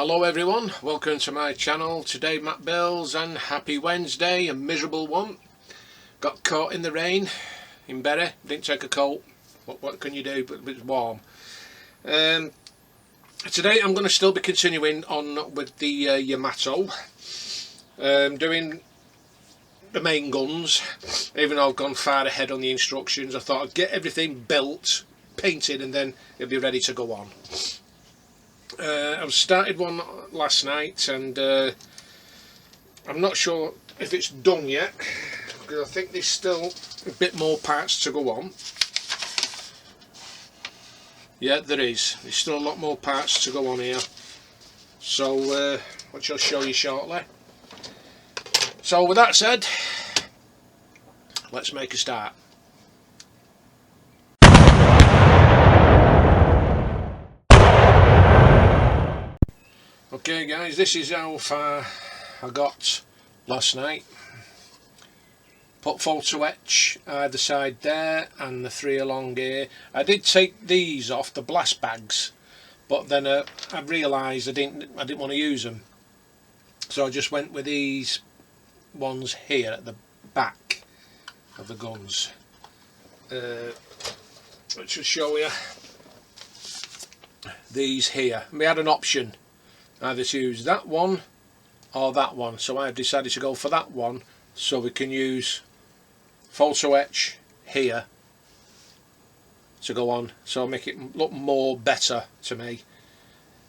Hello everyone, welcome to my channel. Today Matt Bills, and happy Wednesday, a miserable one. Got caught in the rain in Bury, didn't take a coat. What can you do, but it's warm. Today I'm going to still be continuing on with the Yamato, doing the main guns. Even though I've gone far ahead on the instructions, I thought I'd get everything built, painted, and then it'll be ready to go on. I've started one last night, and I'm not sure if it's done yet, because I think there's still a bit more parts to go on. Yeah, there is. There's still a lot more parts to go on here, so which I'll show you shortly. So with that said, let's make a start. Okay guys, this is how far I got last night. Put photo etch either side there and the three along here. I did take these off, the blast bags, but then I realised I didn't want to use them, so I just went with these ones here at the back of the guns, which will show you these here. We had an option either to use that one or that one, so I've decided to go for that one so we can use photo etch here to go on, so make it look more better to me.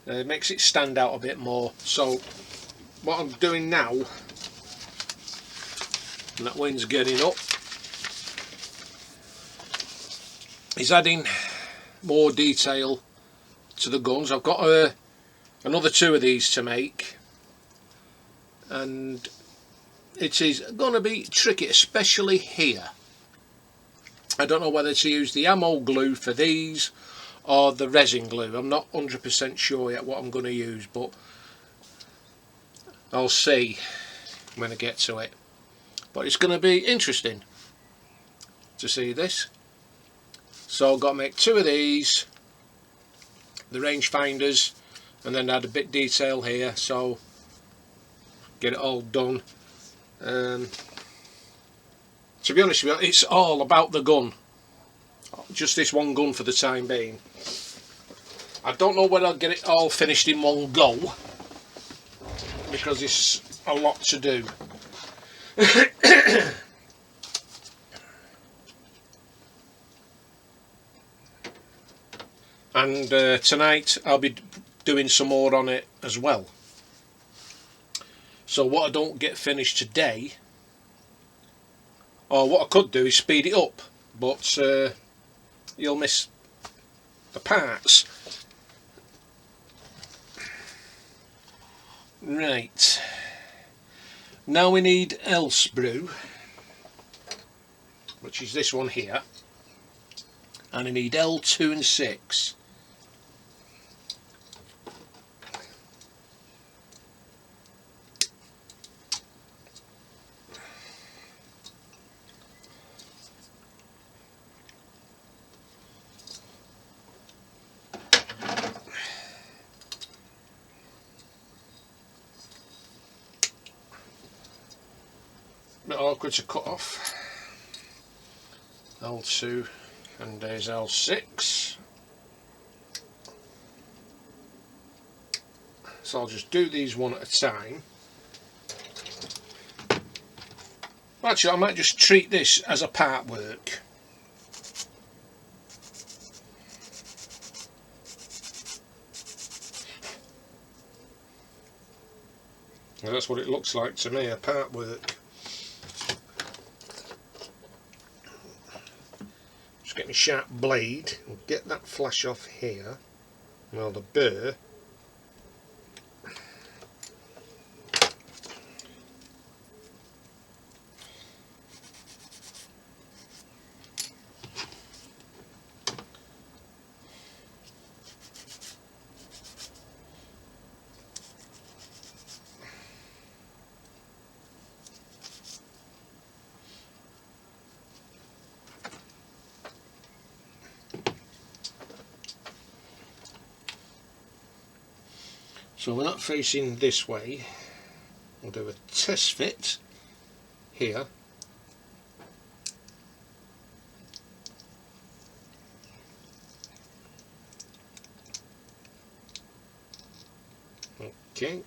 It makes it stand out a bit more. So what I'm doing now, and that wind's getting up, is adding more detail to the guns. I've got another two of these to make, and it is going to be tricky, especially here. I don't know whether to use the ammo glue for these or the resin glue. I'm not 100% sure yet what I'm going to use, but I'll see when I get to it. But it's going to be interesting to see this. So I've got to make two of these, the range finders, and then add a bit detail here, so get it all done. To be honest with you, it's all about the gun, just this one gun for the time being. I don't know whether I'll get it all finished in one go, because it's a lot to do. And tonight I'll be doing some more on it as well. So what I don't get finished today, or what I could do, is speed it up, but you'll miss the parts. Right, now we need else brew, which is this one here, and I need L2 and 6. Bit awkward to cut off. L2 and there's L6. So I'll just do these one at a time. Actually, I might just treat this as a part work. Well, that's what it looks like to me, a part work. Just get my sharp blade and get that flash off here. Well, the burr. So we're not facing this way. We'll do a test fit here. Okay.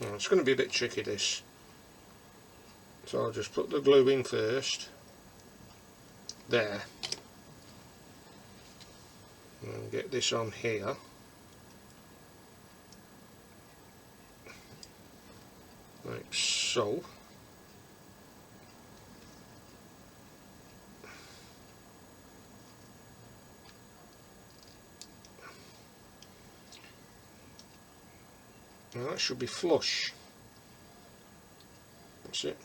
Well, it's going to be a bit tricky, this. So I'll just put the glue in first. There. And get this on here. Like so. Now that should be flush. That's it.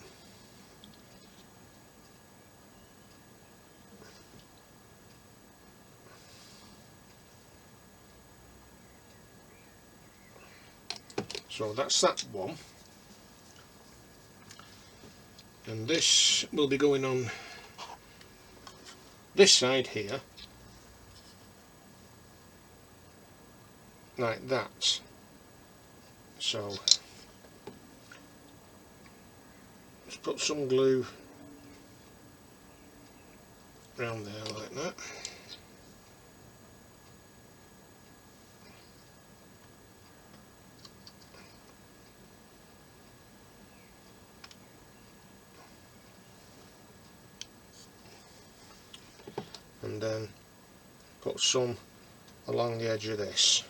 So that's that one. And this will be going on this side here. Like that. So let's put some glue around there like that. And then put some along the edge of this.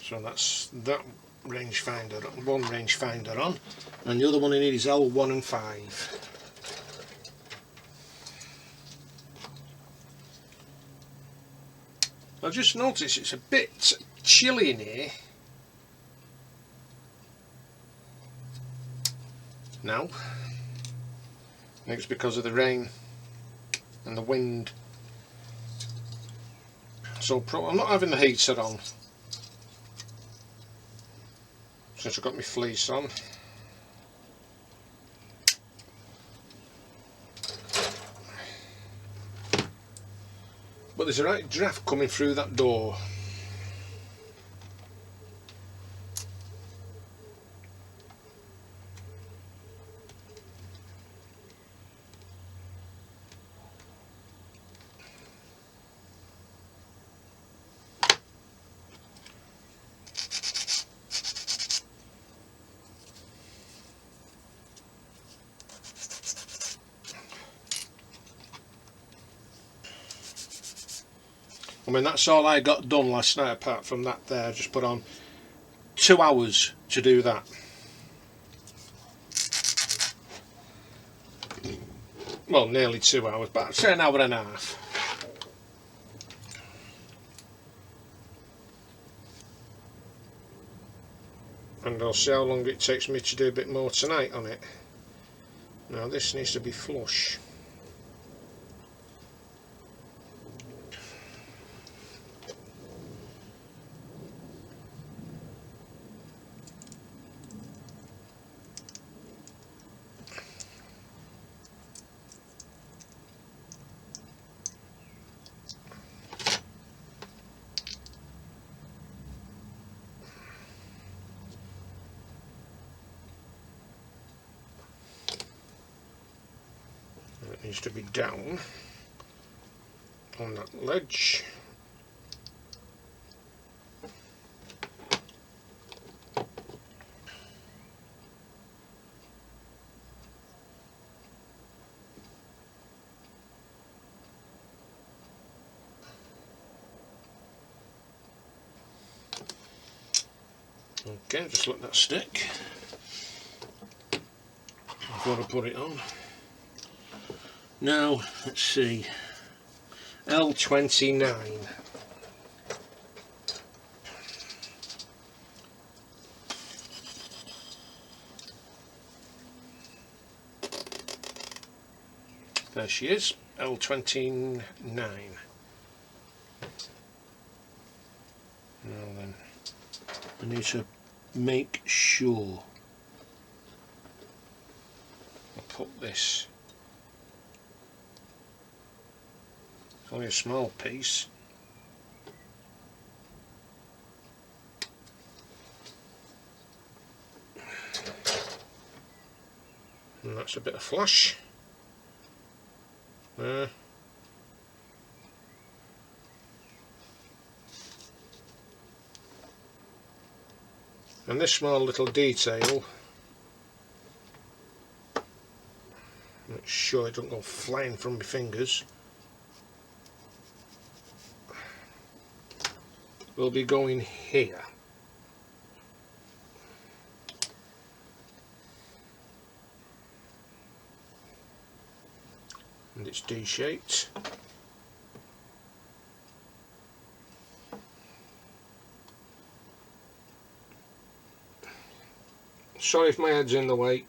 So that's that rangefinder, one rangefinder on, and the other one I need is L1 and 5. I've just noticed it's a bit chilly in here now. I think it's because of the rain and the wind. So I'm not having the heater on since I've got my fleece on. But there's a right draft coming through that door. I mean, that's all I got done last night apart from that there. I just put on 2 hours to do that. Well, nearly 2 hours, but I'd say an hour and a half. And I'll see how long it takes me to do a bit more tonight on it. Now this needs to be flush. It needs to be down on that ledge. Okay, just let that stick before I put it on. Now, let's see, L29. There she is, L29. Now then, I need to make sure I put this, it's only a small piece, and that's a bit of flash there. And this small little detail, make sure it doesn't go flying from my fingers, will be going here. And it's D-shaped. Sorry if my head's in the way.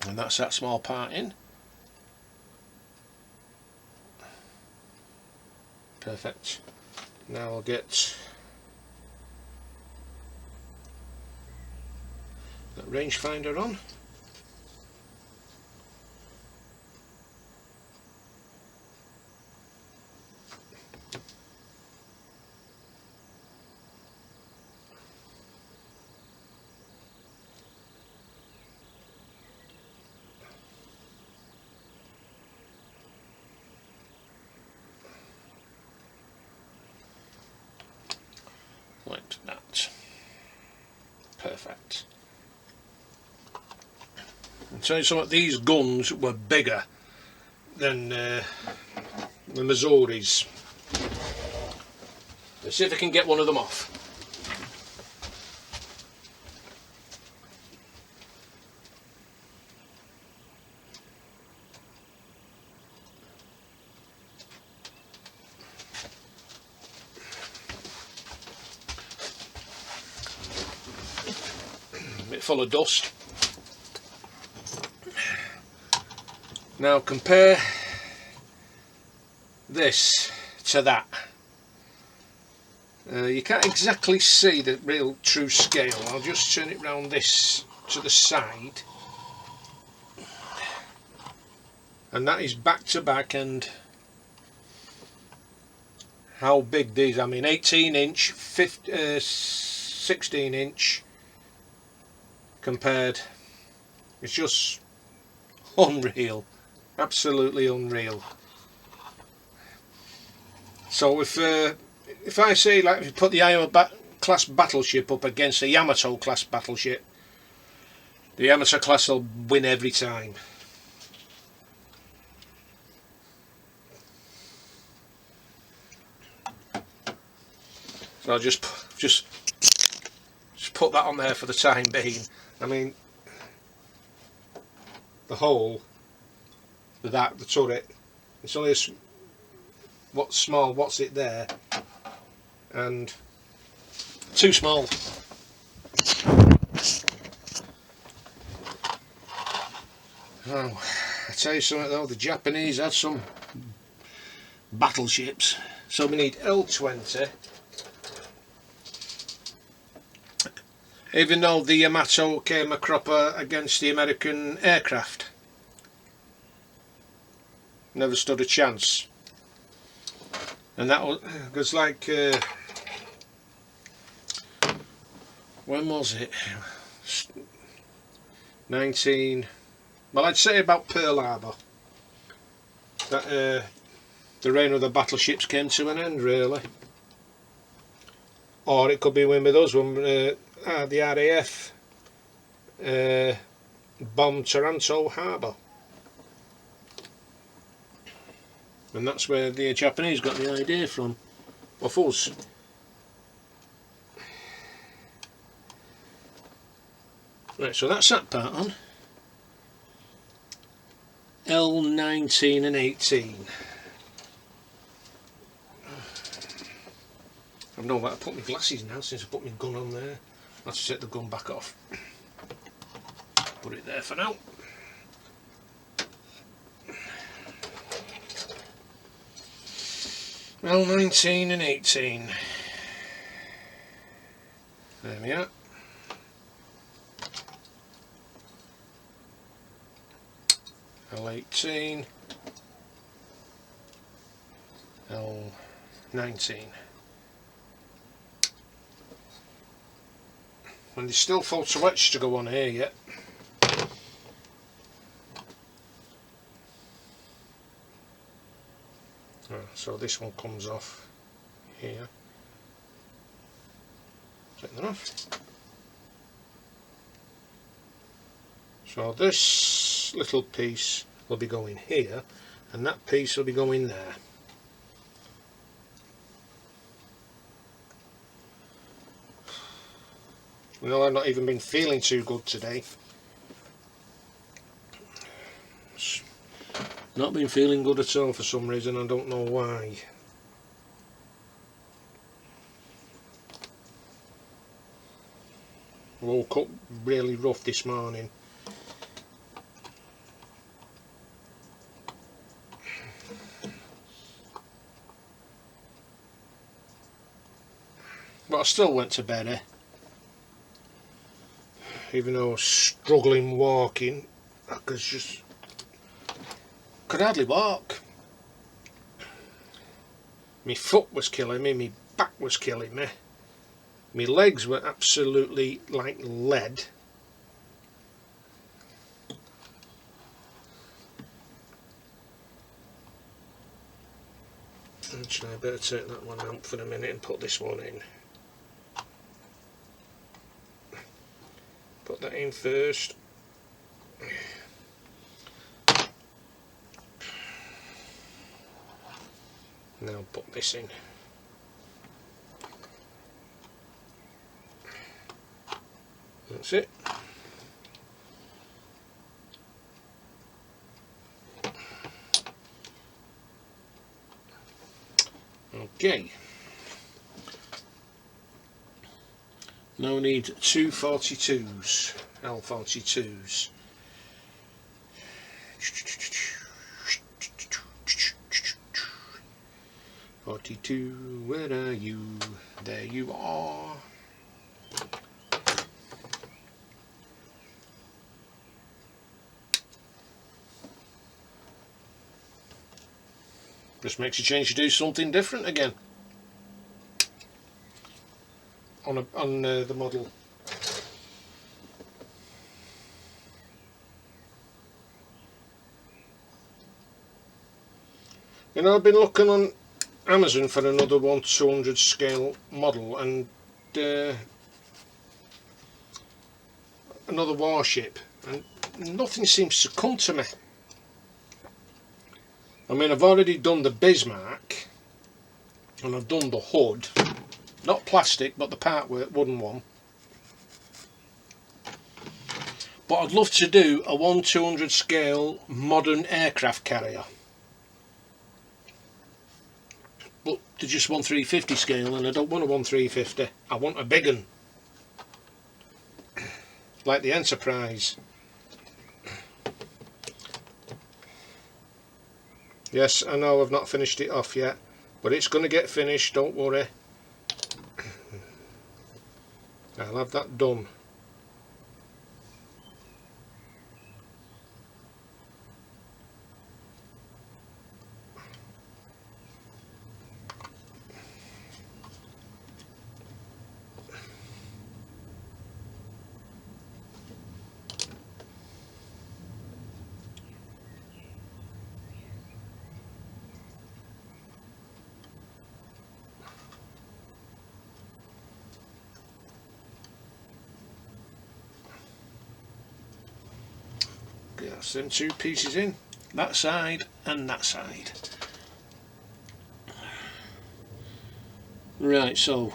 And that's that small part in. Perfect. Now I'll get that rangefinder on. Like that. Perfect. I'll tell you something, these guns were bigger than the Missouri's. Let's see if I can get one of them off. A bit full of dust. Now compare this to that. You can't exactly see the real true scale. I'll just turn it round this to the side, and that is back to back. And how big these, I mean 18 inch, 16 inch compared, it's just unreal. Absolutely unreal. So if I say, like, if you put the Iowa class battleship up against a Yamato class battleship, the Yamato class will win every time. So I'll just put that on there for the time being. I mean, the hole for that, the turret, it's only a what's it there, and too small. Oh, I tell you something though, the Japanese had some battleships, so we need L20. Even though the Yamato came a cropper against the American aircraft, never stood a chance. And that was like, when was it? 19, well, I'd say about Pearl Harbor, that the reign of the battleships came to an end, really. or it could be when with us when the RAF bombed Taranto harbour, and that's where the Japanese got the idea from, of us. Right, so that's that part on. L19 and 18. I've known that I put my glasses now since I put my gun on there. I have to take the gun back off. Put it there for now. L19 and 18. There we are. L18, L19. And there's still photo etch to go on here yet. So this one comes off here. Take that off. So this little piece will be going here, and that piece will be going there. You know, I've not even been feeling too good today. Not been feeling good at all for some reason, I don't know why. Woke up really rough this morning. But I still went to bed, even though I was struggling walking. I could hardly walk. My foot was killing me, my back was killing me. My legs were absolutely like lead. Actually, I better take that one out for a minute and put this one in. Put that in first. Now put this in. That's it. Okay. Now we need two 42s, L42s. 42, where are you? There you are. Just makes a change to do something different again on the model. You know, I've been looking on Amazon for another 1/200 scale model and another warship, and nothing seems to come to me. I mean, I've already done the Bismarck and I've done the hood, not plastic but the part wooden one, but I'd love to do a 1/200 scale modern aircraft carrier. But they're just 1/350 scale and I don't want a 1/350, I want a big one. Like the Enterprise. Yes, I know I've not finished it off yet, but it's going to get finished, don't worry. I'll have that done. That's them two pieces in, that side and that side. Right, so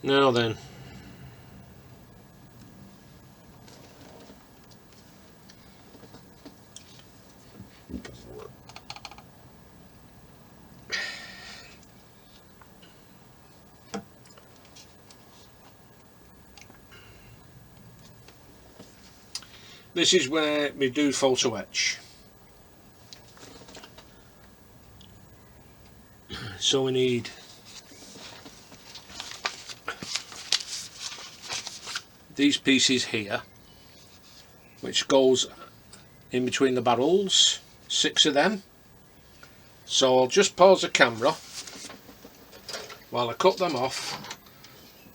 now then, this is where we do photo etch. So we need these pieces here, which goes in between the barrels, 6 of them. So I'll just pause the camera while I cut them off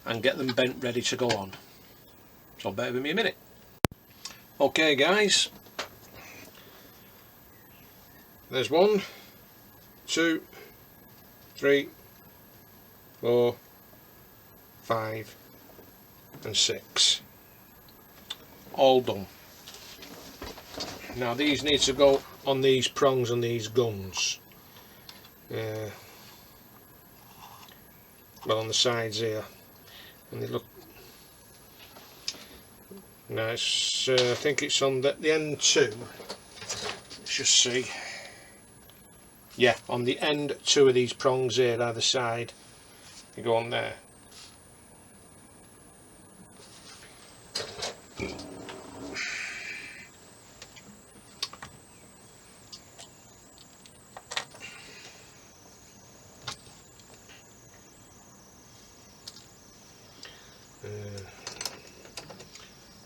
and get them bent ready to go on. So bear with me a minute. Okay guys, there's 1, 2, 3, 4, 5 and 6, all done. Now these need to go on these prongs and these guns, well, on the sides here, and they look nice. I think it's on the end 2. Let's just see. Yeah, on the end 2 of these prongs here either side, you go on there.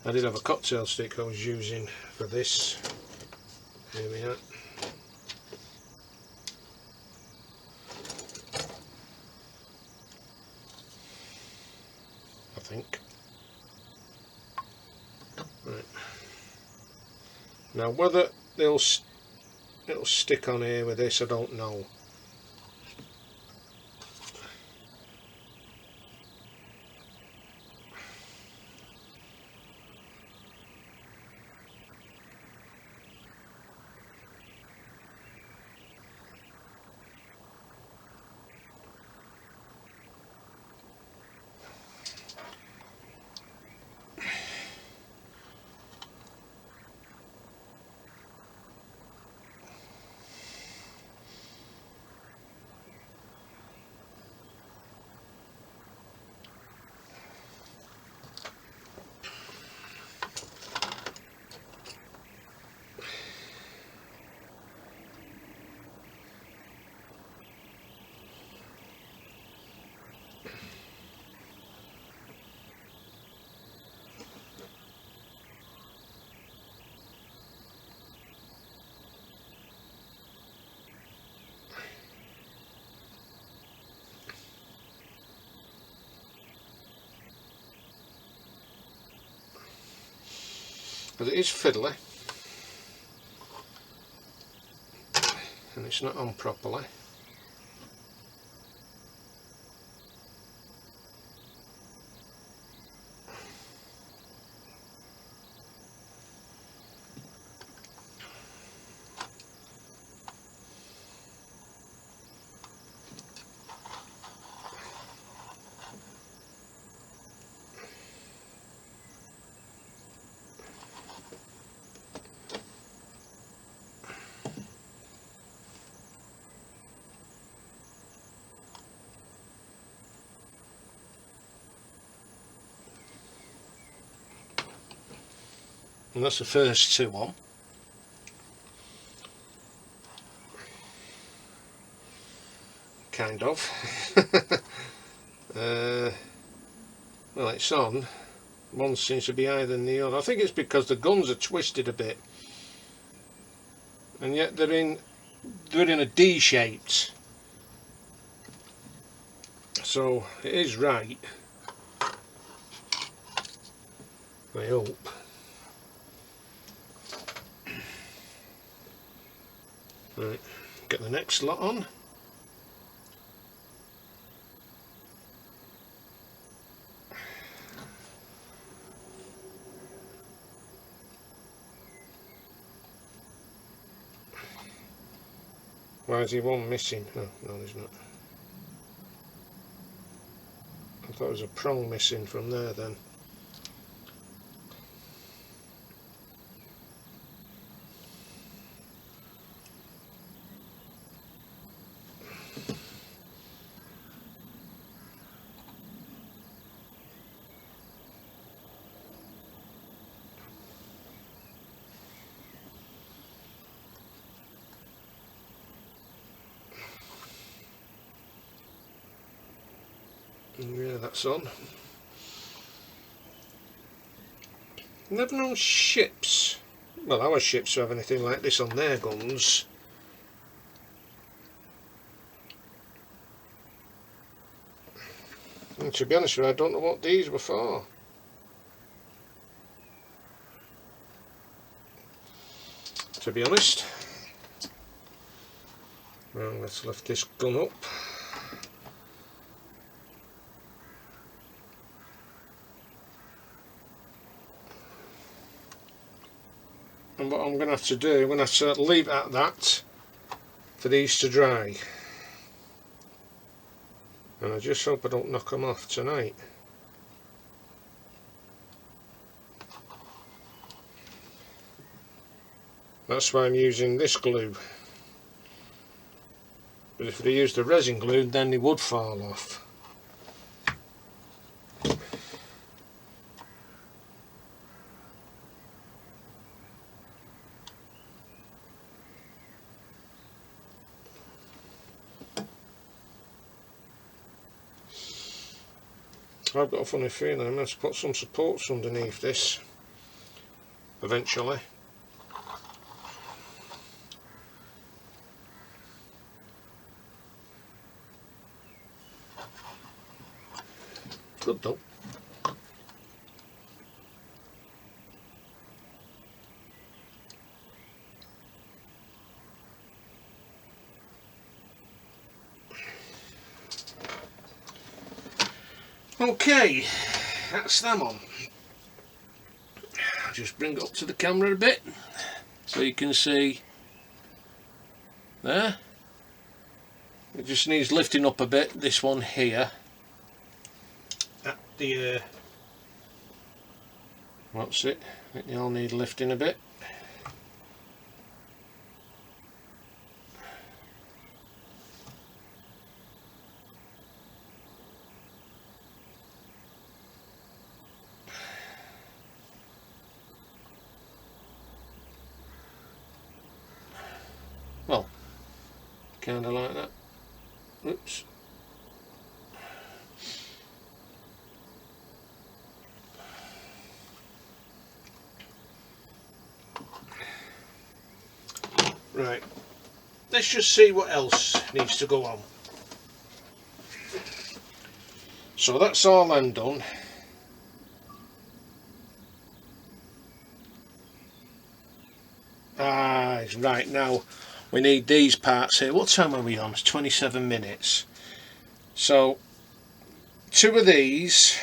I did have a cocktail stick I was using for this. Here we are. I think. Right. Now whether it'll stick on here with this, I don't know. But it is fiddly and it's not on properly. And that's the first 2 on. Kind of. Well, it's on. One seems to be higher than the other. I think it's because the guns are twisted a bit, and yet they're in a D shaped. So it is right. I hope. Right, get the next lot on. Why is he one missing? Oh, no, there's not. I thought there was a prong missing from there then. Yeah, that's on. Never known ships, well, our ships to have anything like this on their guns. And to be honest with you, I don't know what these were for. To be honest. Well, let's lift this gun up. And what I'm going to have to do, I'm going to have to leave it at that for these to dry. And I just hope I don't knock them off tonight. That's why I'm using this glue. But if they used the resin glue, then they would fall off. I've got a funny feeling I'm going to put some supports underneath this eventually. Good though. Okay, that's them on. I'll just bring it up to the camera a bit so you can see there. It just needs lifting up a bit, this one here. At the what's it? I think they all need lifting a bit. Well, kind of like that. Oops. Right, let's just see what else needs to go on. So that's all I'm done. Right, now we need these parts here. What time are we on? It's 27 minutes. So 2 of these,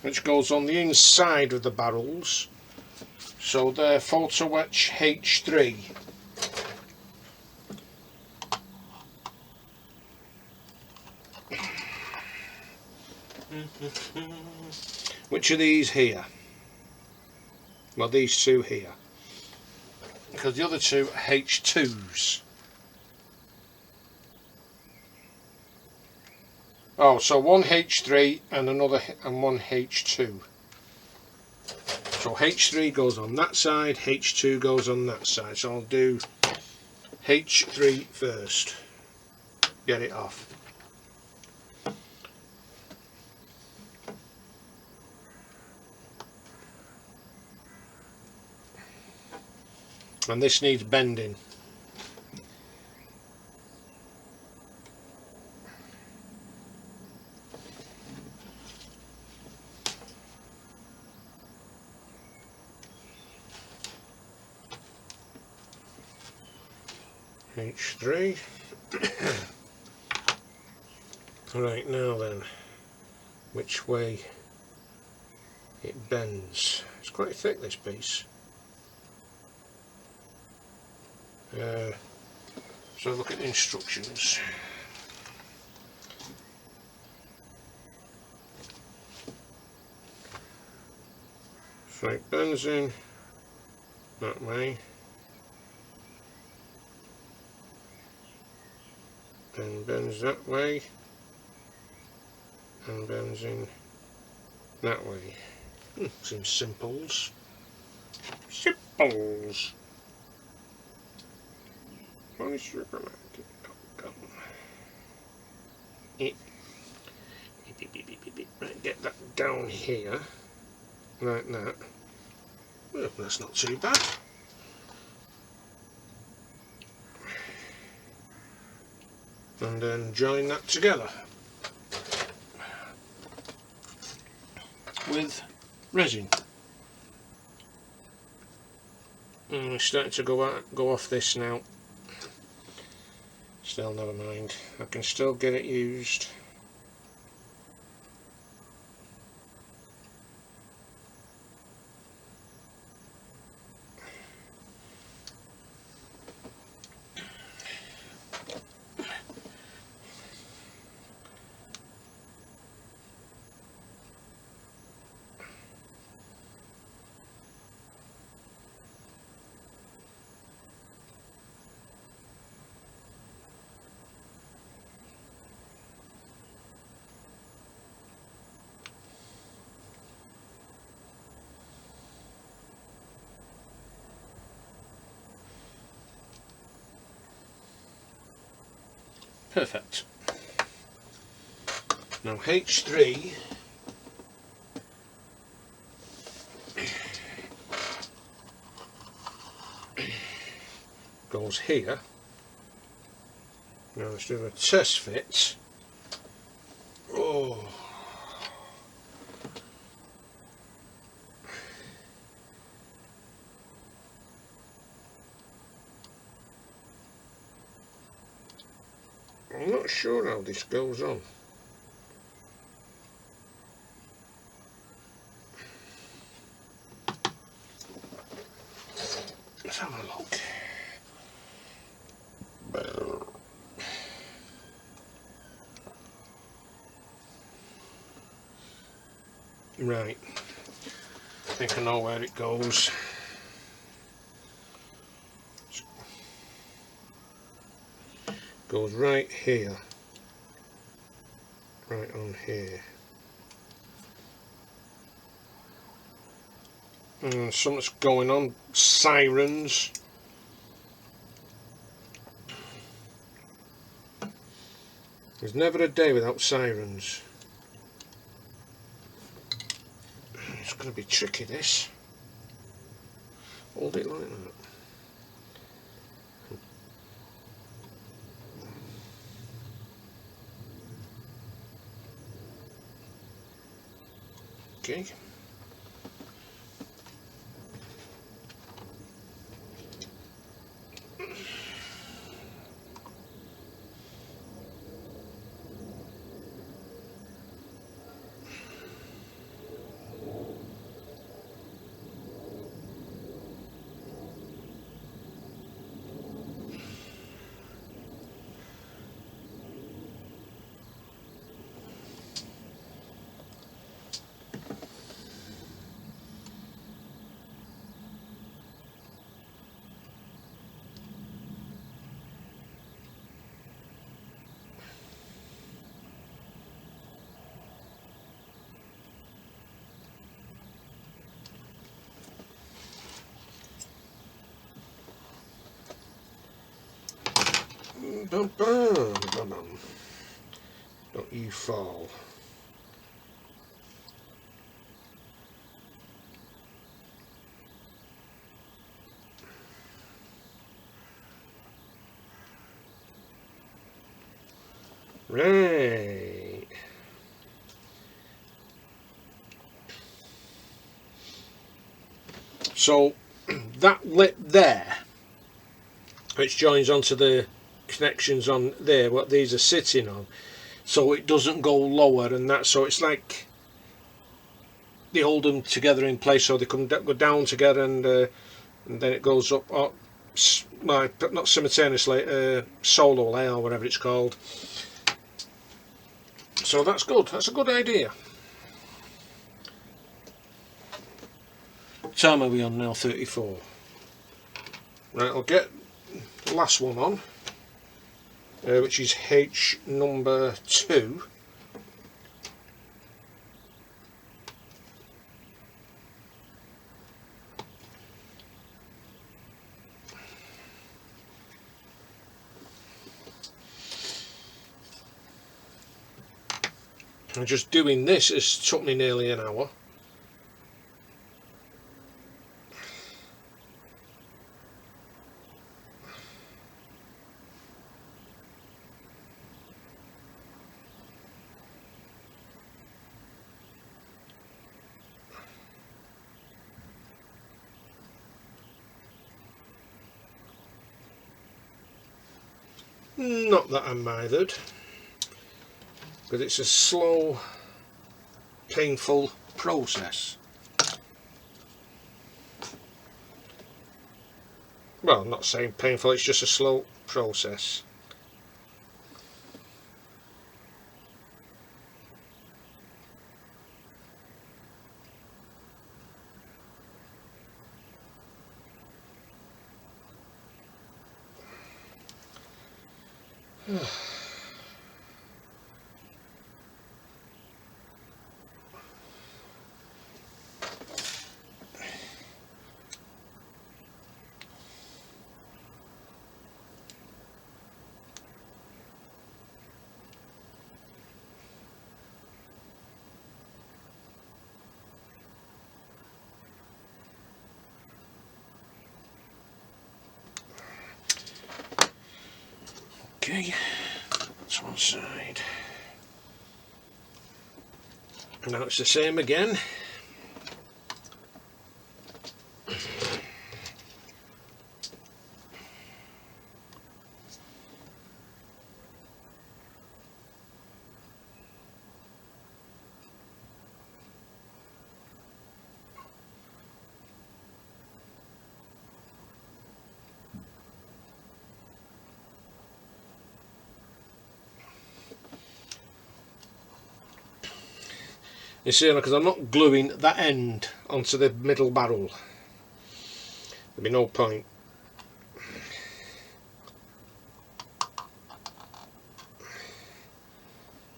which goes on the inside of the barrels, so they're photo etch H3. Which are these here? Well, these 2 here, because the other 2 are H2s. Oh, so one H3 and another and one H2. So H3 goes on that side, H2 goes on that side. So I'll do H3 first. Get it off. And this needs bending. H3. Right, now then, which way it bends. It's quite thick, this piece. So look at the instructions. So benzene that way, then bends that way, and benzene that way. Seems simples. Simples. Only supermarket. Right, get that down here, like that. Well, that's not too bad. And then join that together with resin. And it's starting to go off this now. Still, never mind. I can still get it used. Perfect. Now H3 goes here. Now let's do a test fit. Oh. I'm not sure how this goes on. Let's have a look. Right, I think I know where it goes. Goes right here, right on here. And something's going on, sirens. There's never a day without sirens. It's going to be tricky, this. Hold it like that. Okay. Bum, bum, bum, bum. Don't you fall. Right. So that lip there, which joins onto the connections on there, what these are sitting on, so it doesn't go lower and that, so it's like they hold them together in place so they go down together, and then it goes up not simultaneously, solo or whatever it's called. So that's good, that's a good idea. What time are we on now? 34. Right, I'll get the last one on, which is H number 2. And just doing this has took me nearly an hour. Not that I'm mithered, but it's a slow, painful process. Well, I'm not saying painful, it's just a slow process. Okay, that's one side. Now it's the same again. You see, because I'm not gluing that end onto the middle barrel, there'd be no point.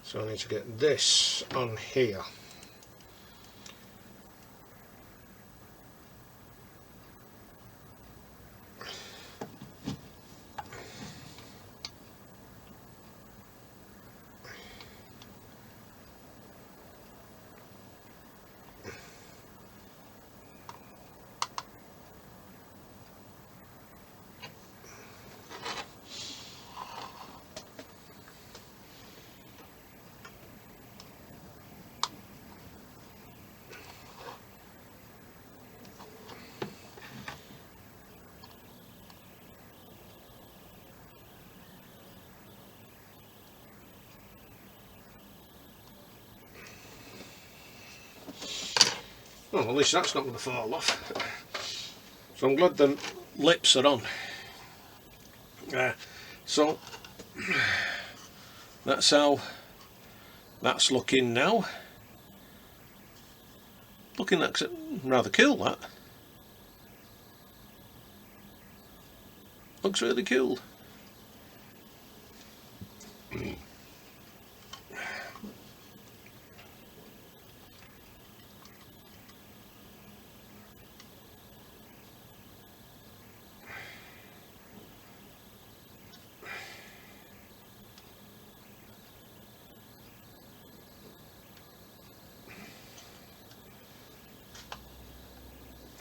So I need to get this on here. Well, at least that's not going to fall off. So I'm glad the lips are on. So that's how that's looking now. Looking like rather cool, that. Looks really cool.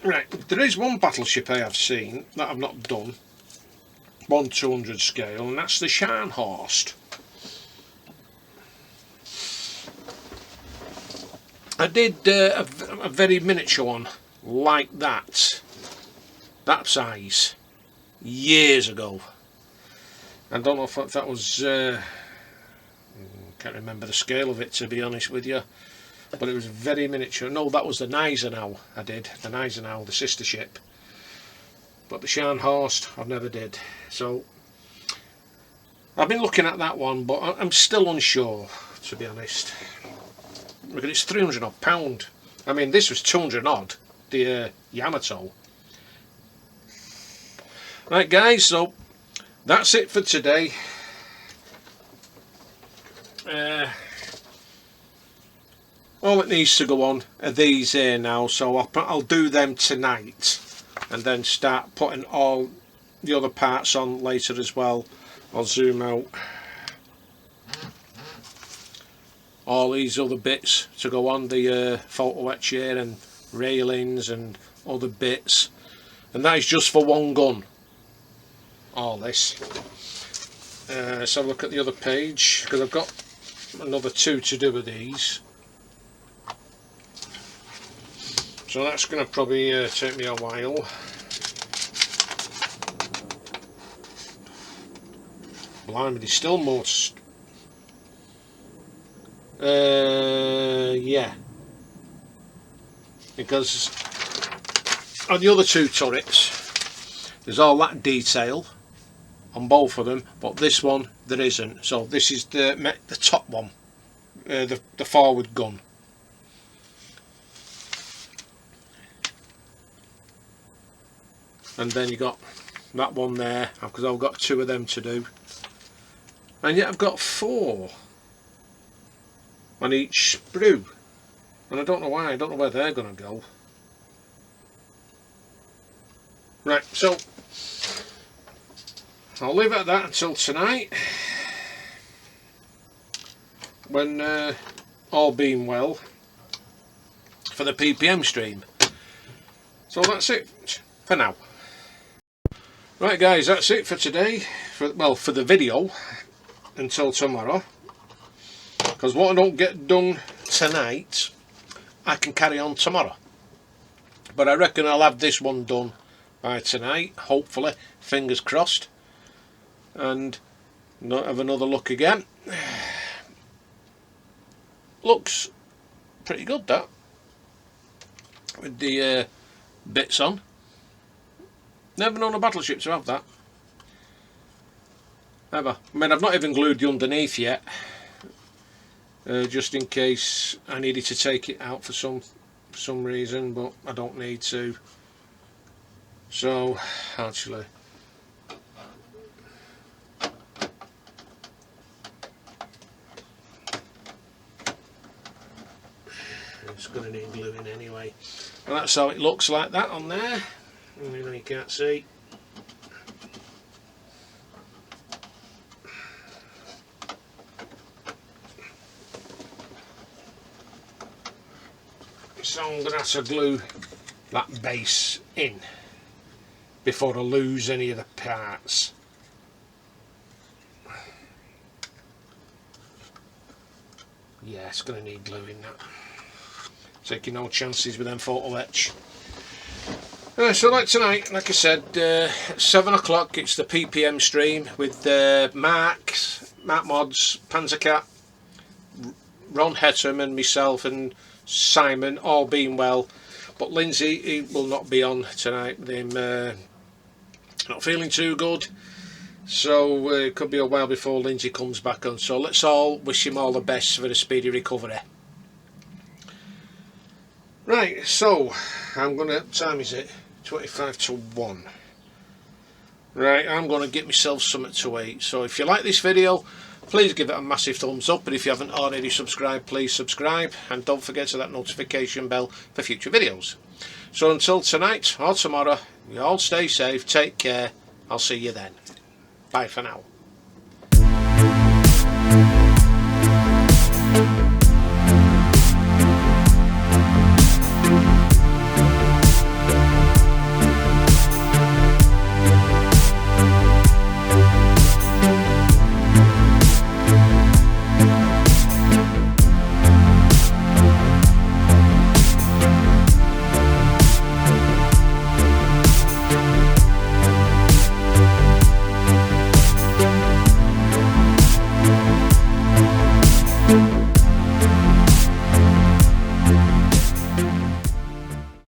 Right, there is one battleship I have seen that I've not done, 1/200 scale, and that's the Scharnhorst. I did a very miniature one like that size, years ago. I don't know if that was, can't remember the scale of it, to be honest with you. But it was very miniature. No, that was the Gneisenau I did. The Gneisenau, the sister ship. but the Scharnhorst I've never did. So I've been looking at that one, but I'm still unsure, to be honest. Look at it's £300 odd. I mean, this was 200 odd, the Yamato. Right guys, so that's it for today. All that needs to go on are these here now, so I'll do them tonight and then start putting all the other parts on later as well. I'll zoom out all these other bits to go on, the photo etch here and railings and other bits, and that is just for one gun, all this. Let's have a look at the other page, because I've got another 2 to do with these, so that's going to probably take me a while. Blimey, there's still more. Yeah, because on the other 2 turrets there's all that detail on both of them, but this one there isn't. So this is the top one, the forward gun. And then you got that one there, because I've got 2 of them to do, and yet I've got 4 on each sprue, and I don't know why. I don't know where they're going to go. Right, so I'll leave it at that until tonight, when all being well, for the PPM stream. So that's it for now. Right guys, that's it for today, for the video, until tomorrow, because what I don't get done tonight I can carry on tomorrow, but I reckon I'll have this one done by tonight, hopefully, fingers crossed, and not have another look again. Looks pretty good, that, with the bits on. Never known a battleship to have that, ever. I mean, I've not even glued the underneath yet, just in case I needed to take it out for some reason, but I don't need to. So actually, it's going to need gluing anyway. And that's how it looks like that on there. You know, you can't see. So I'm going to have to glue that base in before I lose any of the parts. Yeah, it's going to need gluing, that. Taking no chances with them photo etch. So like tonight, like I said, 7 o'clock, it's the PPM stream with Mark Mods, Panzercat, Ron Hettam and myself and Simon, all being well. But Lindsay, he will not be on tonight with him not feeling too good. So it could be a while before Lindsay comes back on. So let's all wish him all the best for a speedy recovery. Right, so I'm going to, time is it? 25 to 1. Right, I'm going to get myself something to eat. So if you like this video, please give it a massive thumbs up, and if you haven't already subscribed, please subscribe, and don't forget to that notification bell for future videos. So until tonight or tomorrow, you all stay safe, take care, I'll see you then. Bye for now.